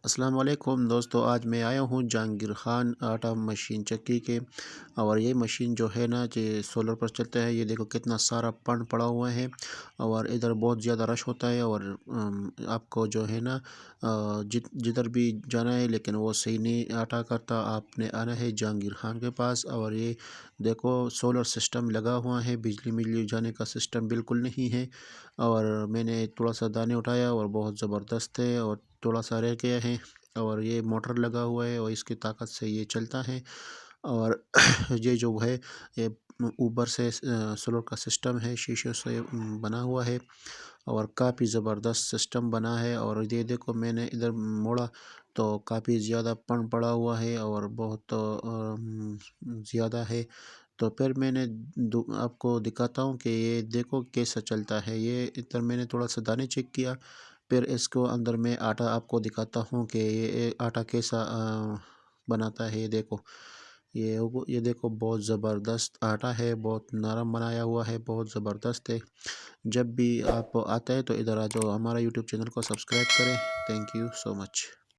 السلام علیکم دوستو، آج میں آیا ہوں جہانگیر خان آٹا مشین چکی کے، اور یہ مشین جو ہے نا کہ سولر پر چلتا ہے۔ یہ دیکھو کتنا سارا پن پڑا ہوا ہے، اور ادھر بہت زیادہ رش ہوتا ہے، اور آپ کو جو ہے نا جدھر بھی جانا ہے، لیکن وہ صحیح نہیں آٹا کرتا۔ آپ نے آنا ہے جہانگیر خان کے پاس، اور یہ دیکھو سولر سسٹم لگا ہوا ہے، بجلی جانے کا سسٹم بالکل نہیں ہے۔ اور میں نے تھوڑا سا دانے اٹھایا اور بہت زبردست ہے، اور تھوڑا سا رہ گیا ہے، اور یہ موٹر لگا ہوا ہے اور اس کی طاقت سے یہ چلتا ہے۔ اور یہ جو ہے یہ اوپر سے سولر کا سسٹم ہے، شیشے سے بنا ہوا ہے، اور کافی زبردست سسٹم بنا ہے۔ اور یہ دیکھو میں نے ادھر موڑا تو کافی زیادہ پن پڑا ہوا ہے اور بہت زیادہ ہے۔ تو پھر میں نے آپ کو دکھاتا ہوں کہ یہ دیکھو کیسا چلتا ہے۔ یہ ادھر میں نے تھوڑا سا دانے چیک کیا، پھر اس کو اندر میں آٹا آپ کو دکھاتا ہوں کہ یہ آٹا کیسا بناتا ہے۔ یہ دیکھو بہت زبردست آٹا ہے، بہت نرم بنایا ہوا ہے، بہت زبردست ہے۔ جب بھی آپ آتا ہے تو ادھر آ جاؤ، ہمارا یوٹیوب چینل کو سبسکرائب کریں۔ Thank you so much.